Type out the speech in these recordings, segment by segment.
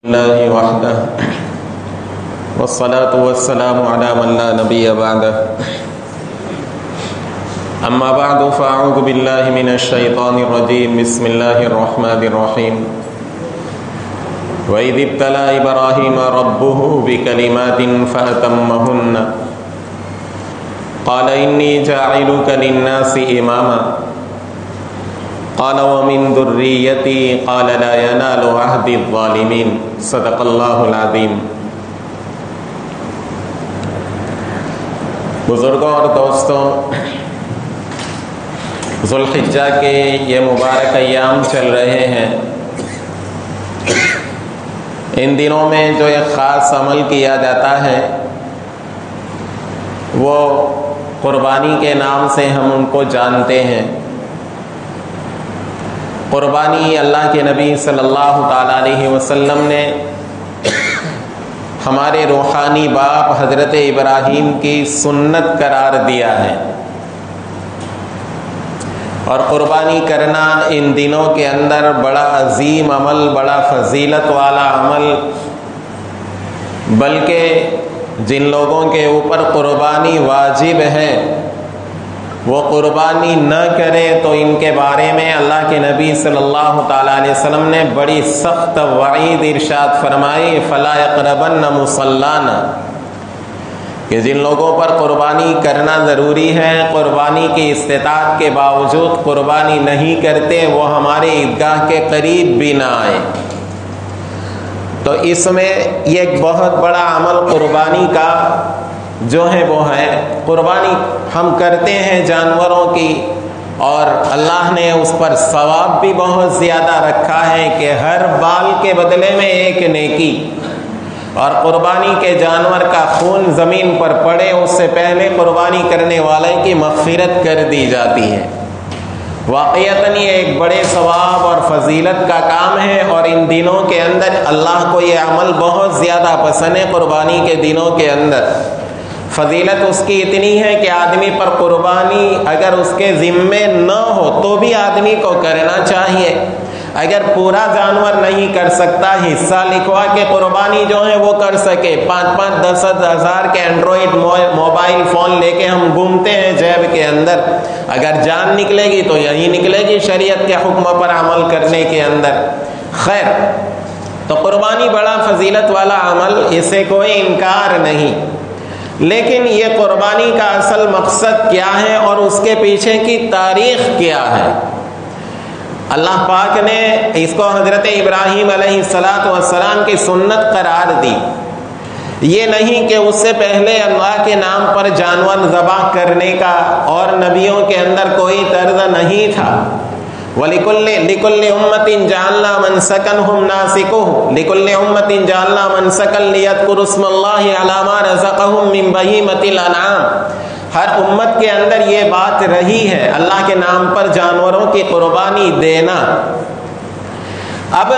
اللہ وحدہ والصلاة والسلام علی من لا نبی بعدہ اما بعد فاعوذ باللہ من الشیطان الرجیم بسم اللہ الرحمن الرحیم وَإِذِ ابْتَلَى إِبْرَاهِيمَ رَبُّهُ بِكَلِمَاتٍ فَأَتَمَّهُنَّ قَالَ إِنِّي جَاعِلُكَ لِلنَّاسِ إِمَامًا قال ومن ذریتی قال لا ينال عہد الظالمین صدق اللہ العظیم۔ بزرگوں اور دوستوں، ذوالحجہ کے یہ مبارک ایام چل رہے ہیں۔ ان دنوں میں جو ایک خاص عمل کیا جاتا ہے وہ قربانی کے نام سے ہم ان کو جانتے ہیں۔ قربانی اللہ کے نبی صلی اللہ تعالیٰ علیہ وسلم نے ہمارے روحانی باپ حضرت ابراہیم کی سنت قرار دیا ہے، اور قربانی کرنا ان دنوں کے اندر بڑا عظیم عمل، بڑا فضیلت والا عمل، بلکہ جن لوگوں کے اوپر قربانی واجب ہے وہ قربانی نہ کرے تو ان کے بارے میں اللہ کے نبی صلی اللہ تعالیٰ علیہ وسلم نے بڑی سخت وعید ارشاد فرمائی، فلا یقربن مصلانا، کہ جن لوگوں پر قربانی کرنا ضروری ہے، قربانی کی استطاعت کے باوجود قربانی نہیں کرتے، وہ ہمارے عیدگاہ کے قریب بھی نہ آئے۔ تو اس میں یہ ایک بہت بڑا عمل قربانی کا جو ہے وہ ہے، قربانی ہم کرتے ہیں جانوروں کی، اور اللہ نے اس پر ثواب بھی بہت زیادہ رکھا ہے کہ ہر بال کے بدلے میں ایک نیکی، اور قربانی کے جانور کا خون زمین پر پڑے اس سے پہلے قربانی کرنے والے کی مغفرت کر دی جاتی ہے۔ واقعتاً یہ ایک بڑے ثواب اور فضیلت کا کام ہے، اور ان دنوں کے اندر اللہ کو یہ عمل بہت زیادہ پسند ہے۔ قربانی کے دنوں کے اندر فضیلت اس کی اتنی ہے کہ آدمی پر قربانی اگر اس کے ذمے نہ ہو تو بھی آدمی کو کرنا چاہیے۔ اگر پورا جانور نہیں کر سکتا، حصہ لکھوا کے قربانی جو ہے وہ کر سکے۔ 5-5 10 ہزار کے اینڈرائڈ موبائل فون لے کے ہم گھومتے ہیں جیب کے اندر، اگر جان نکلے گی تو یہی نکلے گی شریعت کے حکم پر عمل کرنے کے اندر۔ خیر، تو قربانی بڑا فضیلت والا عمل، اسے کوئی انکار نہیں، لیکن یہ قربانی کا اصل مقصد کیا ہے اور اس کے پیچھے کی تاریخ کیا ہے؟ اللہ پاک نے اس کو حضرت ابراہیم علیہ السلام کی سنت قرار دی۔ یہ نہیں کہ اس سے پہلے اللہ کے نام پر جانور ذبح کرنے کا اور نبیوں کے اندر کوئی طرز نہیں تھا۔ وَلِكُلِّ أُمَّةٍ جَعَلْنَا مَنْسَكًا هُمْ نَاسِكُوهُ لِكُلِّ أُمَّةٍ جَعَلْنَا مَنْسَكًا لِيَذْكُرُوا اسْمَ اللَّهِ عَلَى مَا رَزَقَهُمْ مِنْ بَهِيمَةِ الْأَنْعَامِ۔ ہر امت کے اندر یہ بات رہی ہے، اللہ کے نام پر جانوروں کی قربانی دینا۔ اب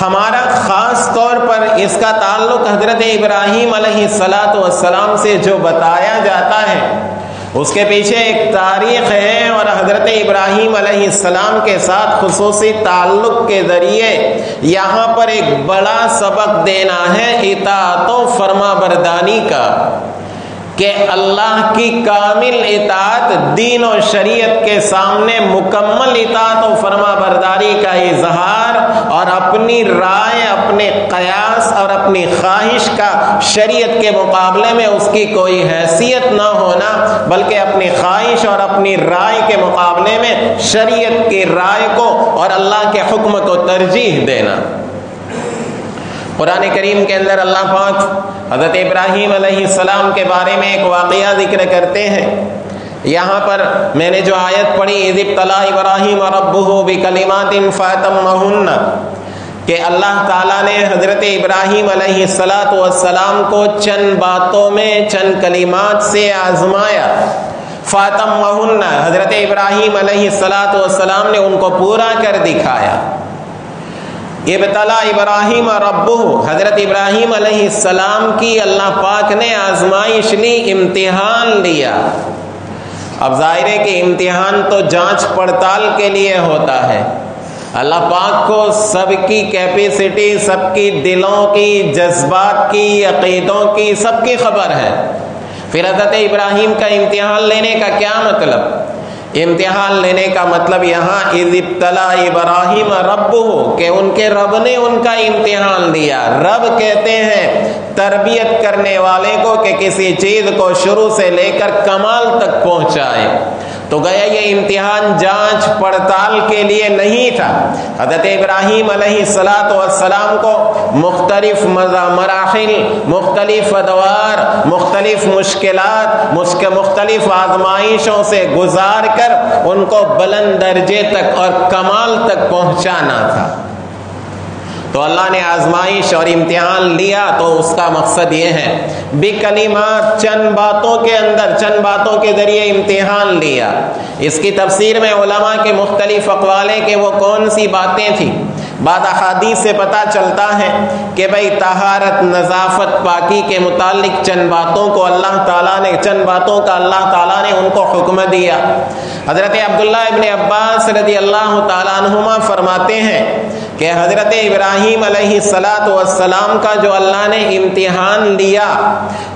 ہمارا خاص طور پر اس کا تعلق حضرت ابراہیم علیہ السلام سے جو بتایا جاتا ہے اس کے پیچھے ایک تاریخ ہے، اور حضرت ابراہیم علیہ السلام کے ساتھ خصوصی تعلق کے ذریعے یہاں پر ایک بڑا سبق دینا ہے اطاعت و فرما برداری کا، کہ اللہ کی کامل اطاعت، دین و شریعت کے سامنے مکمل اطاعت و فرما برداری کا اظہار، اور اپنی رائے، اپنے قیاس اور اپنی خواہش کا شریعت کے مقابلے میں اس کی کوئی حیثیت نہ ہونا، بلکہ اپنی خواہش اور اپنی رائے کے مقابلے میں شریعت کی رائے کو اور اللہ کے حکم کو ترجیح دینا۔ قرآن کریم کے اندر اللہ پاک حضرت ابراہیم علیہ السلام کے بارے میں ایک واقعہ ذکر کرتے ہیں۔ یہاں پر میں نے جو آیت پڑھی، اذ ابتلی ابراہیم ربہ بکلمات فاتمہن، کہ اللہ تعالیٰ نے حضرت ابراہیم علیہ السلام کو چند باتوں میں، چند کلمات سے آزمایا۔ فاتمہن، حضرت ابراہیم علیہ السلام نے ان کو پورا کر دکھایا۔ ابتلا ابراہیم ربہ، حضرت ابراہیم علیہ السلام کی اللہ پاک نے آزمائش لی، امتحان لیا۔ اب ظاہر ہے کہ امتحان تو جانچ پڑتال کے لیے ہوتا ہے، اللہ پاک کو سب کی کیپیسٹی، سب کی دلوں کی، جذبات کی، عقیدوں کی، سب کی خبر ہے۔ پھر حضرت ابراہیم کا امتحان لینے کا کیا مطلب؟ امتحان لینے کا مطلب یہاں اذ ابتلا ابراہیم ربہ، کہ ان کے رب نے ان کا امتحان لیا۔ رب کہتے ہیں تربیت کرنے والے کو کہ کسی چیز کو شروع سے لے کر کمال تک پہنچائے۔ تو گیا یہ امتحان جانچ پڑتال کے لیے نہیں تھا۔ حضرت ابراہیم علیہ السلام کو مختلف مراحل، مختلف ادوار، مختلف مشکلات، مختلف آزمائشوں سے گزار کر ان کو بلند درجے تک اور کمال تک پہنچانا تھا۔ تو اللہ نے آزمائش اور امتحان لیا تو اس کا مقصد یہ ہے بکلمات، چند باتوں کے اندر، چند باتوں کے ذریعے امتحان لیا۔ اس کی تفسیر میں علماء کے مختلف اقوال ہیں کہ وہ کون سی باتیں تھیں۔ بعض احادیث سے پتہ چلتا ہے کہ بھئی طہارت، نظافت، پاکی کے متعلق چند باتوں کو اللہ تعالیٰ نے، چند باتوں کا اللہ تعالیٰ نے ان کو حکم دیا۔ حضرت عبداللہ ابن عباس رضی اللہ تعالیٰ عنہما فرماتے ہیں کہ حضرت ابراہیم علیہ السلام کا جو اللہ نے امتحان لیا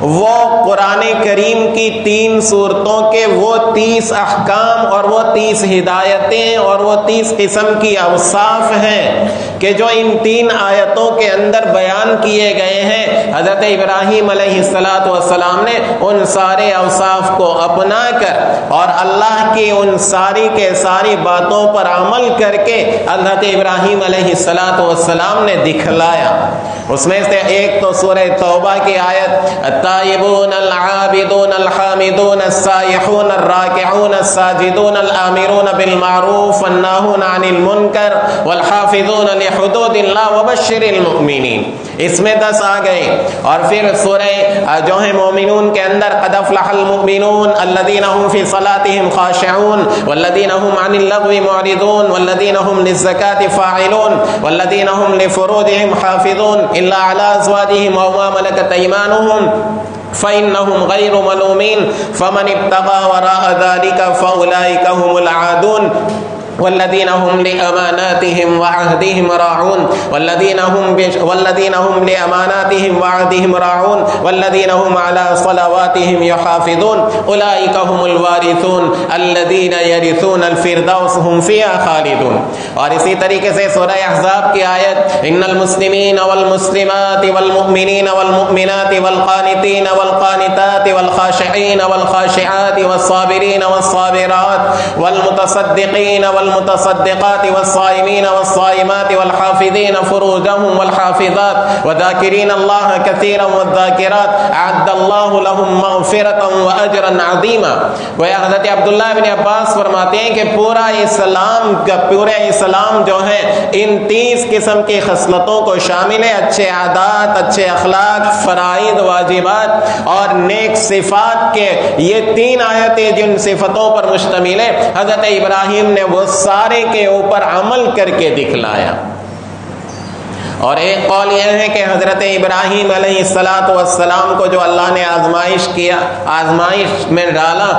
وہ قرآن کریم کی 3 سورتوں کے وہ 30 احکام اور وہ 30 ہدایتیں اور وہ 30 قسم کی اوصاف ہیں کہ جو ان 3 آیتوں کے اندر بیان کیے گئے ہیں۔ حضرت ابراہیم علیہ السلام نے ان سارے اوصاف کو اپنا کر اور اللہ کی ان ساری کے ساری باتوں پر عمل کر کے حضرت ابراہیم علیہ السلام نے دکھلایا۔ اس میں سے ایک تو سورہ توبہ کی آیت التائبون العابدون الحامدون السائحون الراکعون الساجدون الآمرون بالمعروف والناہون عن المنکر والحافظون لحدود اللہ وبشر المؤمنین، اس میں 10 آ گئے۔ اور پھر سورہ جو ہے مومنون کے اندر قد افلح المؤمنون الذین هم فی صلاتهم خاشعون والذین هم عن اللغو معرضون والذین هم للزکاة فاعلون والذین هم لفروجهم حافظون الا على ازواجهم او ما ملكت ايمانهم فإنهم غير ملومين فمن ابتغى وراء ذلك فأولئك هم العادون والذين هم لأماناتهم وعهدهم راعون والذين هم لأماناتهم وعهدهم راعون والذين هم على صلواتهم يحافظون أولئك هم الوارثون الذين يرثون الفردوس هم فيها خالدون۔ اور اسی طریقے سے سورہ احزاب کی آیت ان المسلمین والمسلمات والمؤمنین والمؤمنات والقانتین والقانتات والخاشعین والخاشعات والصابرین والصابرات والمتصدقین والمتصدقات والصائمين والصائمات والحافظين فروجهم والحافظات وذاكرين الله كثيرا والذاكرات أعد الله لهم مغفرة وأجرا عظيما۔ وہ حضرت عبداللہ بن عباس فرماتے ہیں کہ پورا اسلام جو ہے ان 30 قسم کی خصلتوں کو شامل ہے، اچھے عادات، اچھے اخلاق، فرائض، واجبات اور نیک صفات کے یہ 3 آیتیں جن صفتوں پر مشتمل ہے، حضرت ابراہیم نے وہ سارے کے اوپر عمل کر کے دکھلایا۔ اور ایک قول یہ ہے کہ حضرت ابراہیم علیہ السلام کو جو اللہ نے آزمائش کیا، آزمائش میں ڈالا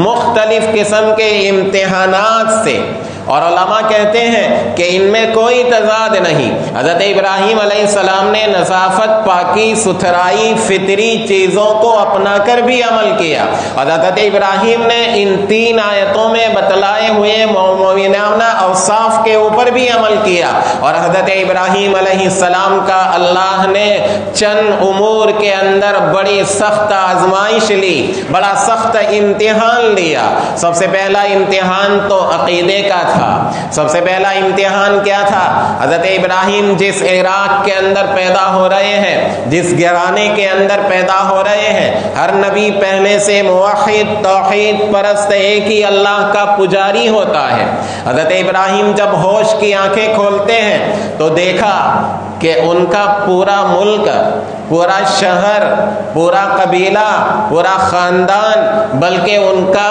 مختلف قسم کے امتحانات سے، اور علماء کہتے ہیں کہ ان میں کوئی تضاد نہیں۔ حضرت ابراہیم علیہ السلام نے نظافت، پاکی، ستھرائی، فطری چیزوں کو اپنا کر بھی عمل کیا، اور حضرت ابراہیم نے ان 3 آیتوں میں بتلائے ہوئے مومنانہ اوصاف کے اوپر بھی عمل کیا۔ اور حضرت ابراہیم علیہ السلام کا اللہ نے چند امور کے اندر بڑی سخت آزمائش لی، بڑا سخت امتحان لیا۔ سب سے پہلا امتحان تو عقیدے کا تھا۔ سب سے پہلا امتحان کیا تھا؟ حضرت ابراہیم جس عراق کے اندر پیدا ہو رہے ہیں، جس گھرانے کے اندر پیدا ہو رہے ہیں، ہر نبی پہلے سے موحد، توحید پرست، ایک ہی اللہ کا پجاری ہوتا ہے۔ حضرت ابراہیم جب ہوش کی آنکھیں کھولتے ہیں تو دیکھا کہ ان کا پورا ملک، پورا شہر، پورا قبیلہ، پورا خاندان، بلکہ ان کا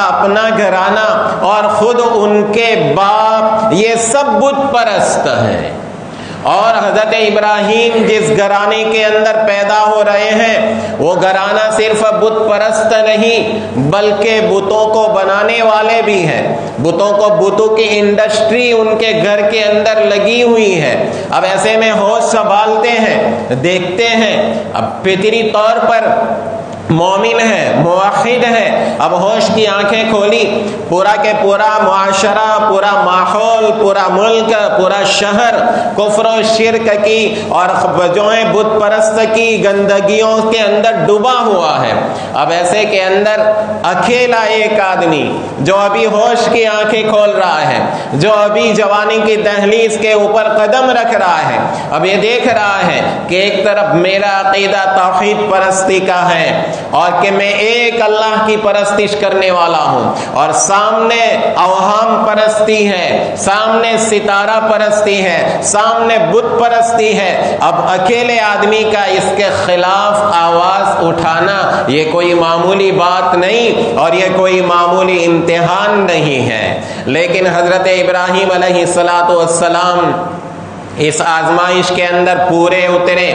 اپنا گھرانہ اور خود ان کے باپ، یہ سب بت پرست ہیں۔ اور حضرت ابراہیم جس گھرانے کے اندر پیدا ہو رہے ہیں وہ گھرانہ صرف بت پرست نہیں بلکہ بتوں کو بنانے والے بھی ہیں. بتوں کو بتوں کی انڈسٹری ان کے گھر کے اندر لگی ہوئی ہے. اب ایسے میں ہوش سنبھالتے ہیں, دیکھتے ہیں, اب فطری طور پر مومن ہے, موحد ہے, اب ہوش کی آنکھیں کھولی, پورا کے پورا معاشرہ, پورا ماحول, پورا ملک, پورا شہر کفر و شرک کی اور جو ہے بت پرست کی گندگیوں کے اندر ڈوبا ہوا ہے. اب ایسے کے اندر اکیلا ایک آدمی جو ابھی ہوش کی آنکھیں کھول رہا ہے, جو ابھی جوانی کی دہلیز کے اوپر قدم رکھ رہا ہے, اب یہ دیکھ رہا ہے کہ ایک طرف میرا عقیدہ توحید پرستی کا ہے اور کہ میں ایک اللہ کی پرستش کرنے والا ہوں, اور سامنے اوہام پرستی ہے, سامنے ستارہ پرستی ہے, سامنے بت پرستی ہے. اب اکیلے آدمی کا اس کے خلاف آواز اٹھانا یہ کوئی معمولی بات نہیں اور یہ کوئی معمولی امتحان نہیں ہے. لیکن حضرت ابراہیم علیہ السلام اس آزمائش کے اندر پورے اترے,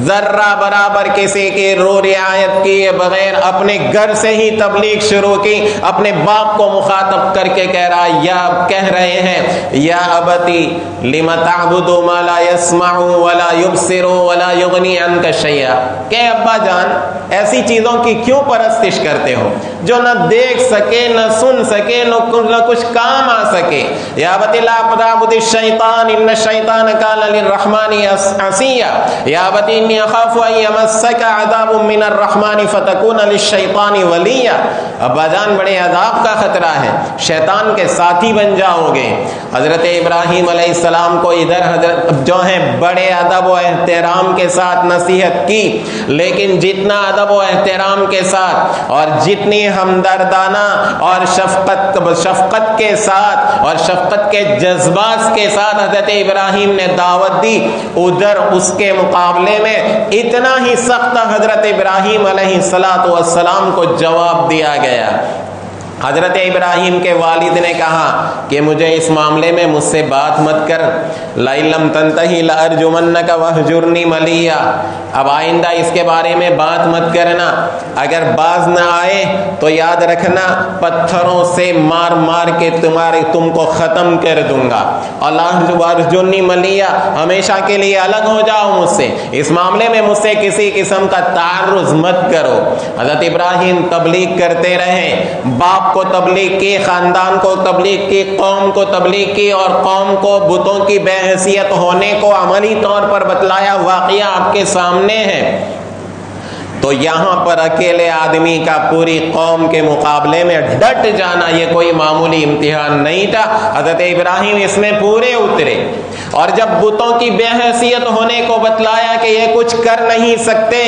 ذرہ برابر کسی کی رو رعایت کیے بغیر اپنے گھر سے ہی تبلیغ شروع کی. اپنے باپ کو مخاطب کر کے کہہ رہے ہیں یا ابتی لم تعبد ما لا يسمع ولا يبصر ولا يغني عنك شيئا, کہ ابا جان ایسی چیزوں کی کیوں پرستش کرتے ہو جو نہ دیکھ سکے, نہ سن سکے, نہ کچھ کام آ سکے. یا ابتی لا تعبد الشیطان ان الشیطان کان للرحمن عصیا, یا ابتی انی اخاف ان یمسک عذاب من الرحمن فتکون للشیطان ولیا. ابا جان بڑے عذاب کا خطرہ ہے, شیطان کے ساتھی بن جاؤ گے. حضرت ابراہیم علیہ السلام کو ادھر حضرت جو ہے بڑے ادب و احترام کے ساتھ نصیحت کی, لیکن جتنا ادب و احترام کے ساتھ اور جتنی ہمدردانہ اور شفقت کے ساتھ اور شفقت کے جذبات کے ساتھ حضرت ابراہیم نے دعوت دی, ادھر اس کے مقابلے میں اتنا ہی سخت حضرت ابراہیم علیہ السلام کو جواب دیا گیا. حضرت ابراہیم کے والد نے کہا کہ مجھے اس معاملے میں مجھ سے بات مت کر, لئن لم تنتہی لارجمنک واہجرنی ملیا, اب آئندہ اس کے بارے میں بات مت کرنا, اگر باز نہ آئے تو یاد رکھنا پتھروں سے مار مار کے تم کو ختم کر دوں گا. اللہ واہجرنی ملیا, ہمیشہ کے لیے الگ ہو جاؤ مجھ سے, اس معاملے میں مجھ سے کسی قسم کا تعرض مت کرو. حضرت ابراہیم تبلیغ کرتے رہے, باپ کو تبلیغ کی, خاندان کو تبلیغ کی, قوم کو تبلیغ کی اور قوم کو بتوں کی بے حیثیت ہونے کو عملی طور پر بتلایا. واقعہ آپ کے سامنے ہے. تو یہاں پر اکیلے آدمی کا پوری قوم کے مقابلے میں ڈٹ جانا یہ کوئی معمولی امتحان نہیں تھا. حضرت ابراہیم اس میں پورے اترے, اور جب بتوں کی بے حیثیت ہونے کو بتلایا کہ یہ کچھ کر نہیں سکتے,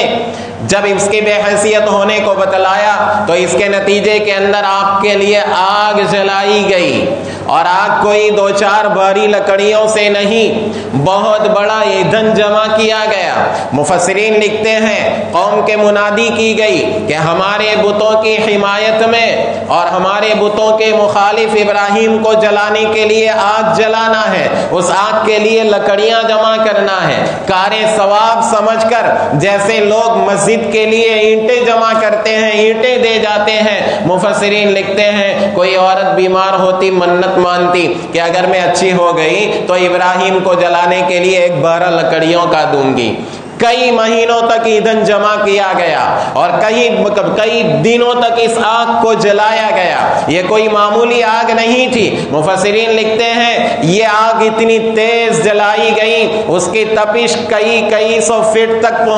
جب اس کی بے حیثیت ہونے کو بتلایا تو اس کے نتیجے کے اندر آپ کے لیے آگ جلائی گئی, اور آگ کوئی دو چار بھاری لکڑیوں سے نہیں, بہت بڑا ایندھن جمع کیا گیا. مفسرین لکھتے ہیں قوم کے منادی کی گئی کہ ہمارے بتوں کی حمایت میں اور ہمارے بتوں کے مخالف ابراہیم کو جلانے کے لیے آگ جلانا ہے, اس آگ کے لیے لکڑیاں جمع کرنا ہے. کارِ ثواب سمجھ کر جیسے لوگ مسجد کے لیے اینٹیں جمع کرتے ہیں, اینٹیں دے جاتے ہیں, مفسرین لکھتے ہیں کوئی عورت بیمار ہوتی منت مانتی کہ اگر میں اچھی ہو گئی تو ابراہیم کو جلانے کے لیے ایک بارہ لکڑیوں کا دوں گی. کئی مہینوں تک ایندھن جمع کیا گیا اور کئی دنوں تک اس آگ کو جلایا گیا. یہ کوئی معمولی آگ نہیں تھی. مفسرین لکھتے ہیں یہ آگ اتنی تیز جلائی گئی, اس کی تپش کئی سو فٹ تک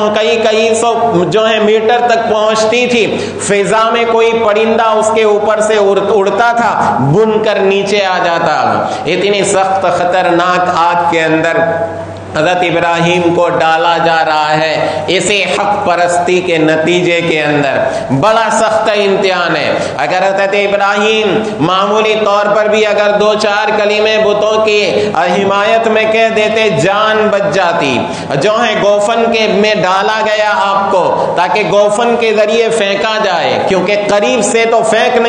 کئی سو جو ہے میٹر تک پہنچتی تھی. فضا میں کوئی پرندہ اس کے اوپر سے اڑتا تھا, بن کر نیچے آ جاتا. اتنی سخت خطرناک آگ کے اندر حضرت ابراہیم کو ڈالا جا رہا ہے. اسی حق پرستی کے نتیجے کے اندر بڑا سخت امتحان ہے. اگر حضرت ابراہیم معمولی طور پر بھی اگر دو چار کلمے بتوں کی حمایت میں کہہ دیتے جان بچ جاتی. جو ہے گوفن کے میں ڈالا گیا آپ کو تاکہ گوفن کے ذریعے پھینکا جائے, کیونکہ قریب سے تو پھینکا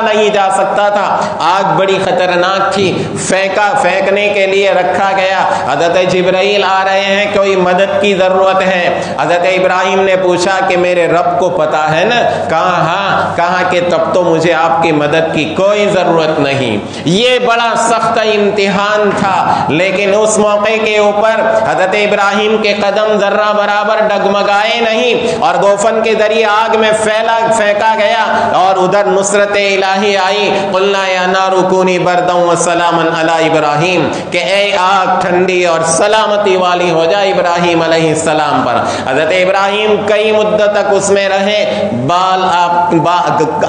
نہیں جا سکتا تھا. آگ بڑی خطرناک تھی, پھینکنے کے لیے رکھا گیا. حضرت جبرائیل آ رہے ہیں, کوئی مدد کی ضرورت ہے. حضرت ابراہیم نے پوچھا کہ میرے رب کو پتا ہے نا؟ کہا ہاں. کہا کہ تب تو مجھے آپ کی مدد کی کوئی ضرورت نہیں. یہ بڑا سخت امتحان تھا, لیکن اس موقع کے اوپر حضرت ابراہیم کے قدم ذرہ برابر ڈگمگائے نہیں, اور گوفن کے ذریعے آگ میں پھینکا گیا, اور ادھر نصرت الہی آئی. قلنا یا نار کونی بردا وسلاما علی ابراہیم, کہ اے آگ ٹھنڈی اور سلامتی والی ہو جائے ابراہیم علیہ السلام پر. حضرت ابراہیم کئی مدت تک اس میں رہے,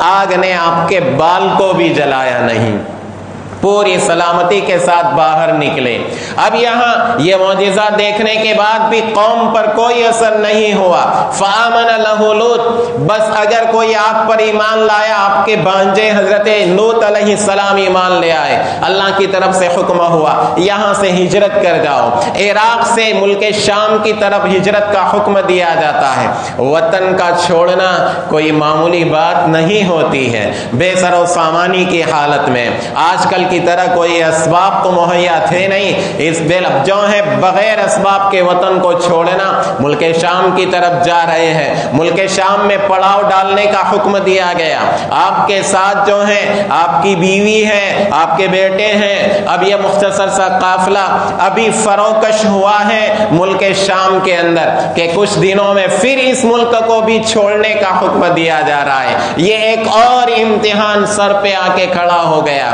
آگ نے آپ کے بال کو بھی جلایا نہیں, پوری سلامتی کے ساتھ باہر نکلے. اب یہاں یہ معجزہ دیکھنے کے بعد بھی قوم پر کوئی اثر نہیں ہوا. فآمن لہ لوط, بس اگر کوئی آپ پر ایمان لایا, آپ کے بانجے حضرت لوط علیہ السلام ایمان لے آئے, اللہ کی طرف سے حکم ہوا یہاں سے ہجرت کر جاؤ. عراق سے ملک شام کی طرف ہجرت کا حکم دیا جاتا ہے. وطن کا چھوڑنا کوئی معمولی بات نہیں ہوتی ہے, بے سر و سامانی کی حالت میں. آج کل کی طرح کوئی اسباب تو مہیا تھے نہیں, اس جو ہے بغیر اسباب کے وطن کو چھوڑنا. ملک شام کی طرف جا رہے ہیں, ملک شام میں پڑاؤ ڈالنے کا حکم دیا گیا. آپ کے ساتھ جو ہے آپ کی بیوی ہے, آپ کے بیٹے ہیں. اب یہ مختصر سا قافلہ ابھی فروکش ہوا ہے ملک شام کے اندر, کہ کچھ دنوں میں پھر اس ملک کو بھی چھوڑنے کا حکم دیا جا رہا ہے. یہ ایک اور امتحان سر پہ آ کے کھڑا ہو گیا.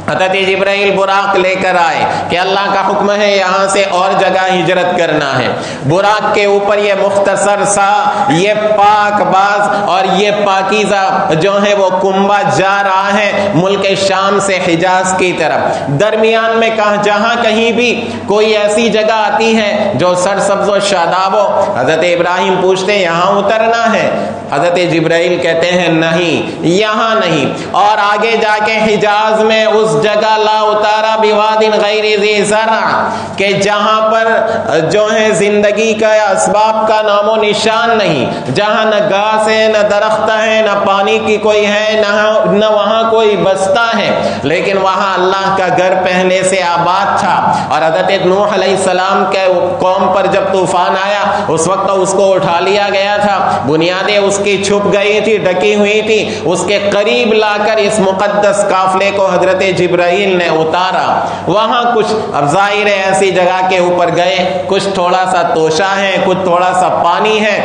حضرت جبرائیل براق لے کر آئے کہ اللہ کا حکم ہے یہاں سے اور جگہ ہجرت کرنا ہے. براق کے اوپر یہ مختصر سا, یہ پاک باز اور یہ پاکیزہ جو ہے وہ کنبہ جا رہا ہے ملک شام سے حجاز کی طرف. درمیان میں جہاں کہیں بھی کوئی ایسی جگہ آتی ہے جو سرسبز و شاداب ہو, حضرت ابراہیم پوچھتے ہیں یہاں اترنا ہے؟ حضرت جبرائیل کہتے ہیں نہیں, یہاں نہیں. اور آگے جا کے حجاز میں اس جگہ لا اتارا بواد غیر ذی زرع, کہ جہاں پر جو ہے زندگی کا اسباب کا نام و نشان نہیں, جہاں نہ گھاس ہے, نہ درخت ہے, نہ پانی کی کوئی ہے, نہ وہاں کوئی بستہ ہے, لیکن وہاں اللہ کا گھر پہلے سے آباد تھا. اور حضرت نوح علیہ السلام کے قوم پر جب طوفان آیا اس وقت اس کو اٹھا لیا گیا تھا, بنیادیں اس کی چھپ گئی تھی, ڈکی ہوئی تھی. اس کے قریب لا کر اس مقدس قافلے کو حضرت جبرائیل نے اتارا. وہاں کچھ اب ظاہر ہے ایسی جگہ کے اوپر گئے, کچھ تھوڑا سا توشہ ہے, کچھ تھوڑا سا پانی ہے,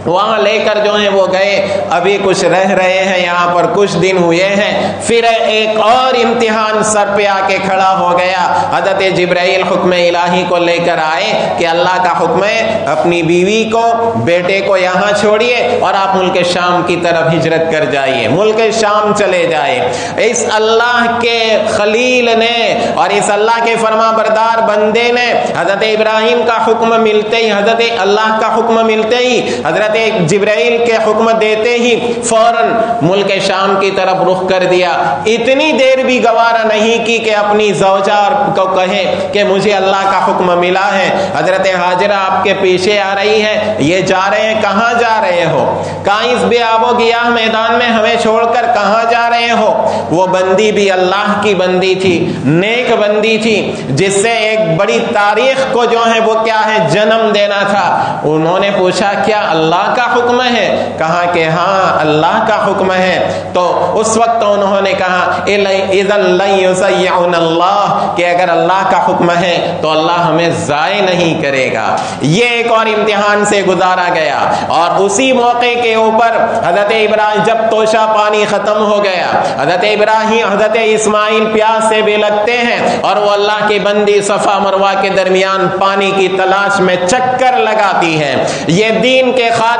وہاں لے کر جو ہیں وہ گئے. ابھی کچھ رہ رہے ہیں یہاں پر, کچھ دن ہوئے ہیں, پھر ایک اور امتحان سر پہ آ کے کھڑا ہو گیا. حضرت جبرائیل حکم الہی کو لے کر آئے کہ اللہ کا حکم ہے اپنی بیوی کو, بیٹے کو یہاں چھوڑیے اور آپ ملک شام کی طرف ہجرت کر جائیے, ملک شام چلے جائے. اس اللہ کے خلیل نے اور اس اللہ کے فرما بردار بندے نے حضرت ابراہیم کا حکم ملتے ہی, حضرت اللہ کا حکم ملتے ہی, حضرت جبرائیل کے حکم دیتے ہی فوراً ملک شام کی طرف رخ کر دیا. اتنی دیر بھی گوارا نہیں کی کہ اپنی زوجہ کو کہے کہ مجھے اللہ کا حکم ملا ہے. حضرت ہاجرہ آپ کے پیچھے آ رہی ہے, یہ جا رہے ہیں, کہاں جا رہے ہو؟ کہاں اس بے آب و گیاہ میدان میں ہمیں چھوڑ کر کہاں جا رہے ہو؟ وہ بندی بھی اللہ کی بندی تھی, نیک بندی تھی, جس سے ایک بڑی تاریخ کو جو ہے وہ کیا ہے جنم دینا تھا. انہوں نے پوچھا کیا اللہ کا حکم ہے؟ کہا کہ ہاں اللہ کا حکم ہے. تو اس وقت انہوں نے کہا اذن لن یضیعنا اللہ, کہ اگر اللہ کا حکم ہے تو اللہ ہمیں ضائع نہیں کرے گا. یہ ایک اور امتحان سے گزارا گیا. اور اسی موقع کے اوپر حضرت ابراہیم, جب توشہ پانی ختم ہو گیا, حضرت ابراہیم حضرت اسماعیل پیاس سے بے لگتے ہیں, اور وہ اللہ کی بندی صفا مروہ کے درمیان پانی کی تلاش میں چکر لگاتی ہے. یہ دین کے خاطر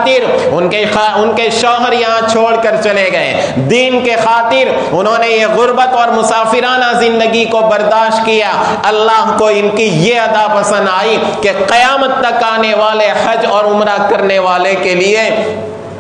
ان کے شوہر یہاں چھوڑ کر چلے گئے, دین کے خاطر انہوں نے یہ غربت اور مسافرانہ زندگی کو برداشت کیا. اللہ کو ان کی یہ ادا پسند آئی کہ قیامت تک آنے والے حج اور عمرہ کرنے والے کے لیے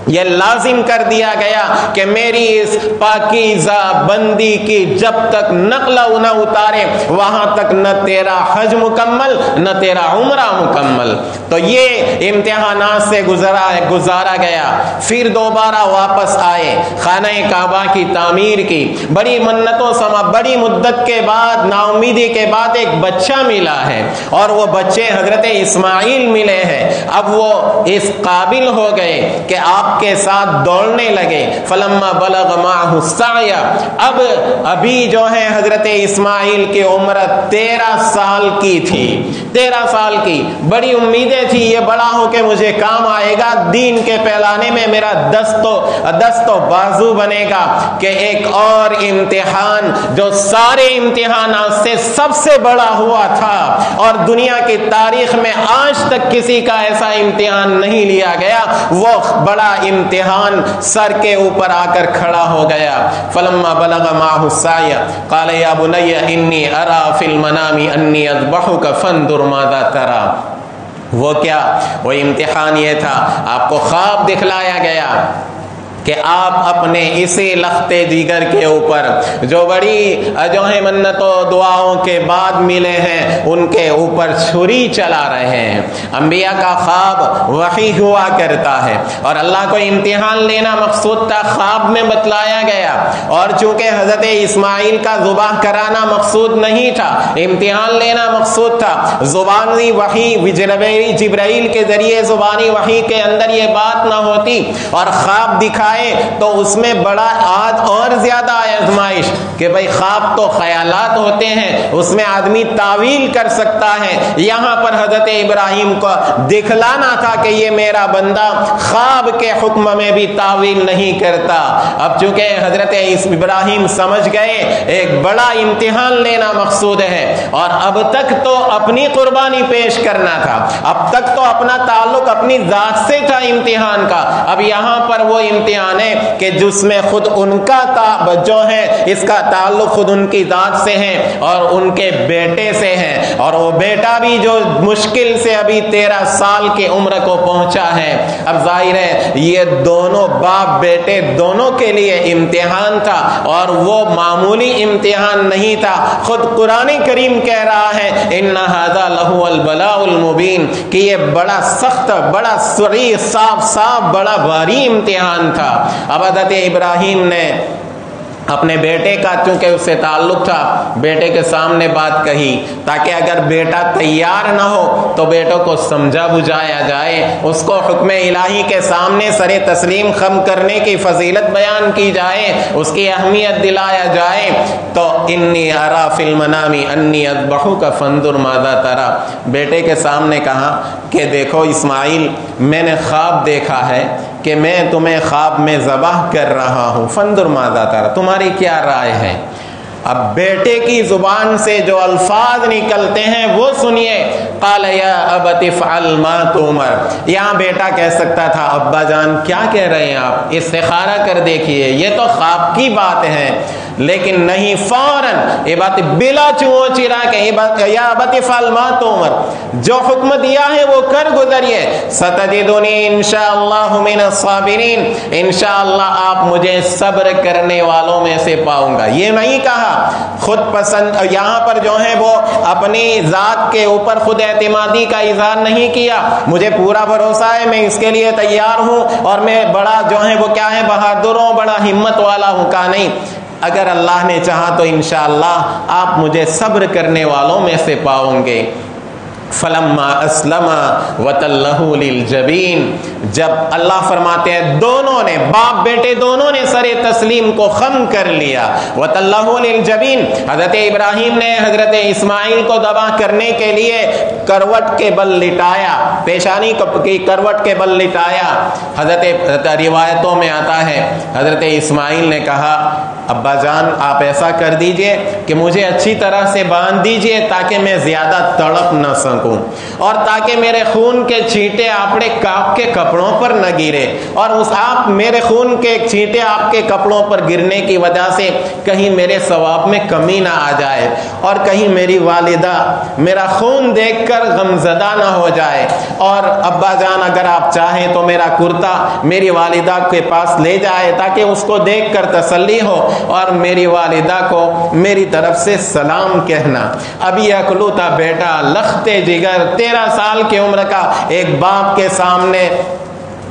یہ لازم کر دیا گیا کہ میری اس پاکیزہ بندی کی جب تک نقل نہ اتارے وہاں تک نہ تیرا حج مکمل نہ تیرا عمرہ مکمل۔ تو یہ امتحانات سے گزارا گیا۔ پھر دوبارہ واپس آئے، خانہ کعبہ کی تعمیر کی، بڑی منتوں سما بڑی مدت کے بعد، نا امیدی کے بعد ایک بچہ ملا ہے، اور وہ بچے حضرت اسماعیل ملے ہیں۔ اب وہ اس قابل ہو گئے کہ آپ کے ساتھ دوڑنے لگے۔ فلما بلغ معه السعی، اب ابھی جو ہے حضرت اسماعیل کی عمر 13 سال کی تھی، 13 سال کی۔ بڑی امیدیں تھی یہ بڑا ہو کے مجھے کام آئے گا، دین کے پھیلانے میں میرا دست و بازو بنے گا، کہ ایک اور امتحان جو سارے امتحانات سے سب سے بڑا ہوا تھا، اور دنیا کی تاریخ میں آج تک کسی کا ایسا امتحان نہیں لیا گیا، وہ بڑا امتحان سر کے اوپر آ کر کھڑا ہو گیا۔ فلما بلغ معه السعی قال یا بنی انی ارى فی المنام انی اذبحک فانظر ماذا تری۔ وہ کیا؟ وہ امتحان یہ تھا، آپ کو خواب دکھلایا گیا کہ آپ اپنے اسی لخت جگر کے اوپر جو بڑی جو ہے منتوں دعاؤں کے بعد ملے ہیں، ان کے اوپر چھری چلا رہے ہیں۔ انبیاء کا خواب وحی ہوا کرتا ہے، اور اللہ کو امتحان لینا مقصود تھا، خواب میں بتلایا گیا۔ اور چونکہ حضرت اسماعیل کا ذبح کرانا مقصود نہیں تھا، امتحان لینا مقصود تھا، زبانی وحی جبرائیل کے ذریعے زبانی وحی کے اندر یہ بات نہ ہوتی اور خواب دکھائے تو اس میں بڑا اور زیادہ آزمائش، کہ بھئی خواب تو خیالات ہوتے ہیں، اس میں آدمی تعویل کر سکتا ہے۔ یہاں پر حضرت ابراہیم کو دکھلانا تھا کہ یہ میرا بندہ خواب کے حکم میں بھی تعویل نہیں کرتا۔ اب چونکہ حضرت ابراہیم سمجھ گئے ایک بڑا امتحان لینا مقصود ہے، اور اب تک تو اپنی قربانی پیش کرنا تھا، اب تک تو اپنا تعلق اپنی ذات سے تھا امتحان کا، اب یہاں پر وہ امتحان ہے کہ جس میں خود ان کا جو ہے اس کا تعلق خود ان کی ذات سے ہے اور ان کے بیٹے سے ہے، اور وہ بیٹا بھی جو مشکل سے ابھی 13 سال کی عمر کو پہنچا ہے۔ اب ظاہر ہے یہ دونوں باپ بیٹے دونوں کے لیے امتحان تھا، اور وہ معمولی امتحان نہیں تھا۔ خود قرآن کریم کہہ رہا ہے ان ھذا لہو البلاء المبین، کہ یہ بڑا سخت، بڑا صریح، صاف بڑا بھاری امتحان تھا۔ اب حضرت ابراہیم نے اپنے بیٹے کا چونکہ اس سے تعلق تھا، بیٹے کے سامنے بات کہی تاکہ اگر بیٹا تیار نہ ہو تو بیٹوں کو سمجھا بجھایا جائے، اس کو حکم الہی کے سامنے سر تسلیم خم کرنے کی فضیلت بیان کی جائے، اس کی اہمیت دلایا جائے۔ تو انی ارا فی المنام انی اذبحک فانظر ماذا تری، بیٹے کے سامنے کہا کہ دیکھو اسماعیل، میں نے خواب دیکھا ہے کہ میں تمہیں خواب میں ذبح کر رہا ہوں، فانظر ماذا تری، تمہاری کیا رائے ہے؟ اب بیٹے کی زبان سے جو الفاظ نکلتے ہیں وہ سنیے۔ قال یا ابت افعل ما تؤمر، یہاں بیٹا کہہ سکتا تھا ابا جان کیا کہہ رہے ہیں آپ، استخارہ کر دیکھیے، یہ تو خواب کی بات ہے، لیکن نہیں، فوراً یہ بات بلا چو چرا کہ یا ابت افعل ما تؤمر، جو حکم دیا ہے وہ کر گزریے، ستجدنی انشاءاللہ من الصابرین، انشاءاللہ آپ مجھے صبر کرنے والوں میں سے پاؤں گا۔ یہ نہیں کہا خود پسند، یہاں پر جو ہے وہ اپنی ذات کے اوپر خود اعتمادی کا اظہار نہیں کیا، مجھے پورا بھروسہ ہے، میں اس کے لیے تیار ہوں، اور میں بڑا جو ہے وہ کیا ہے بہادر ہوں، بڑا ہمت والا ہوں، کہا نہیں، اگر اللہ نے چاہا تو انشاءاللہ آپ مجھے صبر کرنے والوں میں سے پاؤں گے۔ فلما اسلم وتلہ للجبین، جب اللہ فرماتے ہیں دونوں نے، باپ بیٹے دونوں نے سر تسلیم کو خم کر لیا، وتلہ للجبین، حضرت ابراہیم نے حضرت اسماعیل کو ذبح کرنے کے لیے کروٹ کے بل لٹایا، پیشانی کی کروٹ کے بل لٹایا۔ حضرت روایتوں میں آتا ہے حضرت اسماعیل نے کہا ابا جان آپ ایسا کر دیجئے کہ مجھے اچھی طرح سے باندھ دیجئے تاکہ میں زیادہ تڑپ نہ سکوں، اور تاکہ میرے خون کے چھینٹے آپ کے کپڑوں پر نہ گرے، اور آپ میرے خون کے چھینٹے آپ کے کپڑوں پر گرنے کی وجہ سے کہیں میرے ثواب میں کمی نہ آ جائے، اور کہیں میری والدہ میرا خون دیکھ کر غمزدہ نہ ہو جائے۔ اور ابا جان اگر آپ چاہیں تو میرا کرتا میری والدہ کے پاس لے جائے تاکہ اس کو دیکھ کر تسلی ہو، اور میری والدہ کو میری طرف سے سلام کہنا۔ ابھی اکلوتا بیٹا لختے جگر 13 سال کی عمر کا ایک باپ کے سامنے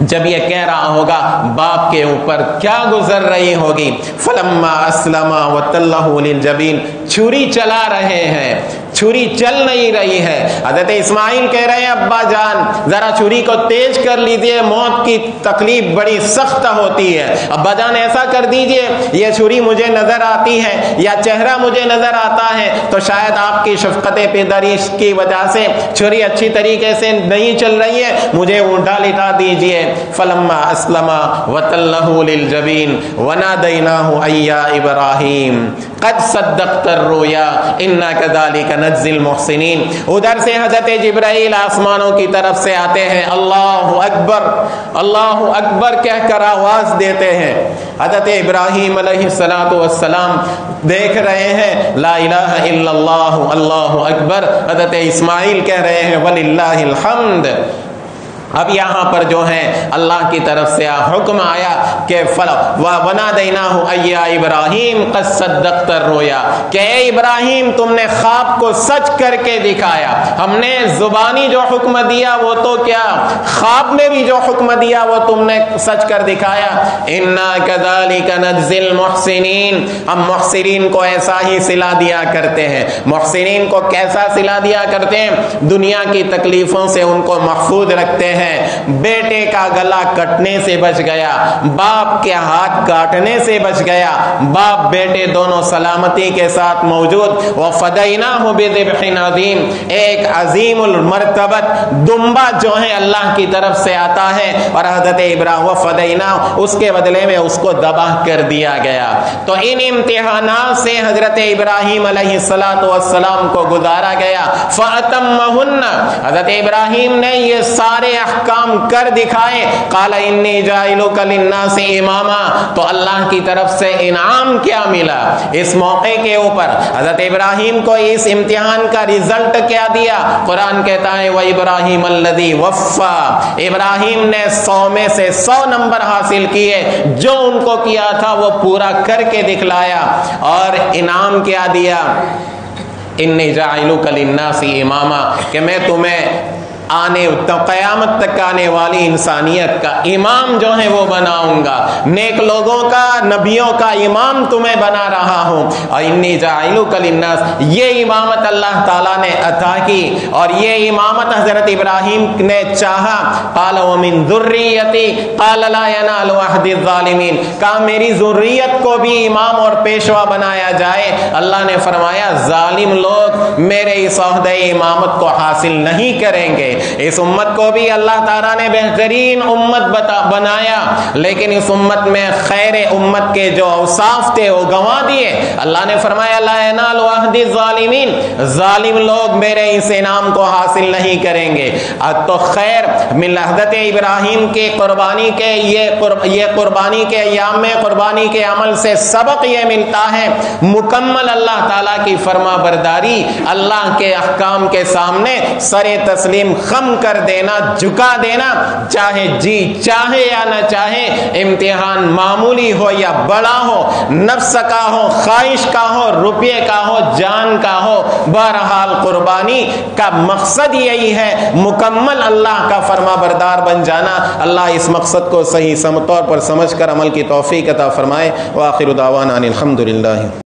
جب یہ کہہ رہا ہوگا، باپ کے اوپر کیا گزر رہی ہوگی۔ فلما اسلم وتلہ للجبین، چھری چلا رہے ہیں، چھری چل نہیں رہی ہے۔ حضرت اسماعیل کہہ رہے ہیں ابا جان ذرا چھری کو تیز کر لیجئے، موت کی تکلیف بڑی سخت ہوتی ہے، ابا جان ایسا کر دیجئے، یہ چھری مجھے نظر آتی ہے یا چہرہ مجھے نظر آتا ہے تو شاید آپ کی شفقت پدری کی وجہ سے چھری اچھی طریقے سے نہیں چل رہی ہے، مجھے اونٹا لٹا دیجئے۔ فلما اسلم وتلہ للجبین ونادیناہ ای یا ابراہیم قد صدقت الرؤیا انا کذالک نجزی المحسنین۔ ادھر سے حضرت جبرائیل آسمانوں کی طرف سے آتے ہیں، اللہ اکبر کہہ کر آواز دیتے ہیں۔ حضرت ابراہیم علیہ السلام دیکھ رہے ہیں، لا الہ الا اللہ اللہ اکبر۔ حضرت اسماعیل کہہ رہے ہیں وللہ الحمد۔ اب یہاں پر جو ہے اللہ کی طرف سے حکم آیا کہ وَنَادَيْنَاهُ أَيَّا إِبْرَاهِيمُ قَدْ صَدَّقْتَ الرُّؤْيَا، کہ اے ابراہیم تم نے خواب کو سچ کر کے دکھایا۔ ہم نے زبانی جو حکم دیا وہ تو کیا، خواب میں بھی جو حکم دیا وہ تم نے سچ کر دکھایا۔ إِنَّا كَذَلِكَ نَجْزِي الْمُحْسِنِينَ، ہم محسنین کو ایسا ہی صلہ دیا کرتے ہیں۔ محسنین کو کیسا صلہ دیا کرتے ہیں؟ دنیا کی تکلیفوں سے ان کو محفوظ رکھتے ہیں۔ بیٹے کا گلا کٹنے سے بچ گیا، باپ کے ہاتھ کاٹنے سے بچ گیا، باپ بیٹے دونوں سلامتی کے ساتھ موجود۔ وَفَدَيْنَاهُ بِذِبْحٍ عَظِيمٍ، ایک عظیم المرتبت دمبا جو ہے اللہ کی طرف سے آتا ہے، اور حضرت ابراہیم وَفَدَيْنَاهُ اس کے بدلے میں اس کو ذبح کر دیا گیا۔ تو ان امتحانات سے حضرت ابراہیم علیہ السلام کو گزارا گیا۔ فَأَتَمَّهُنَّ، حضرت ابراہیم نے یہ سارے احکام کر دکھائے۔ قال انی جاعلک للناس اماما، تو اللہ کی طرف سے انعام کیا ملا اس موقع کے اوپر؟ حضرت ابراہیم کو اس امتحان کا رزلٹ کیا دیا؟ قرآن کہتا ہے وَإِبْرَاهِيمَ الَّذِي وَفَّى، ابراہیم نے 100 میں سے 100 نمبر حاصل کیے، جو ان کو کیا تھا وہ پورا کر کے دکھلایا۔ اور انعام کیا دیا؟ انی جاعلک للناس اماما، کہ میں تمہیں قیامت تک آنے والی انسانیت کا امام جو ہے وہ بناؤں گا، نیک لوگوں کا نبیوں کا امام تمہیں بنا رہا ہوں۔ اور انی جاعلک للناس، یہ امامت اللہ تعالیٰ نے عطا کی، اور یہ امامت حضرت ابراہیم نے چاہا۔ قال ومن ذریتی قال لا ینال عہد الظالمین، کہا میری ذریت کو بھی امام اور پیشوا بنایا جائے۔ اللہ نے فرمایا ظالم لوگ میرے اس عہد امامت کو حاصل نہیں کریں گے۔ اس امت کو بھی اللہ تعالیٰ نے بہترین امت بنایا، لیکن اس امت میں خیر امت کے جو اوصاف تھے وہ گنوا دیے۔ اللہ نے فرمایا لا ینال عہد الظالمین، ظالم لوگ میرے اس انعام کو حاصل نہیں کریں گے۔ تو خیر من حضرت ابراہیم کے قربانی کے یہ قربانی کے ایام میں قربانی کے عمل سے سبق یہ ملتا ہے، مکمل اللہ تعالیٰ کی فرما برداری، اللہ کے احکام کے سامنے سر تسلیم خم کر دینا، جھکا دینا، چاہے جی چاہے یا نہ چاہے، امتحان معمولی ہو یا بڑا ہو، نفس کا ہو، خواہش کا ہو، روپے کا ہو، جان کا ہو، بہرحال قربانی کا مقصد یہی ہے مکمل اللہ کا فرما بردار بن جانا۔ اللہ اس مقصد کو صحیح طور پر سمجھ کر عمل کی توفیق عطا فرمائے۔ وآخر دعوانا ان الحمد للہ۔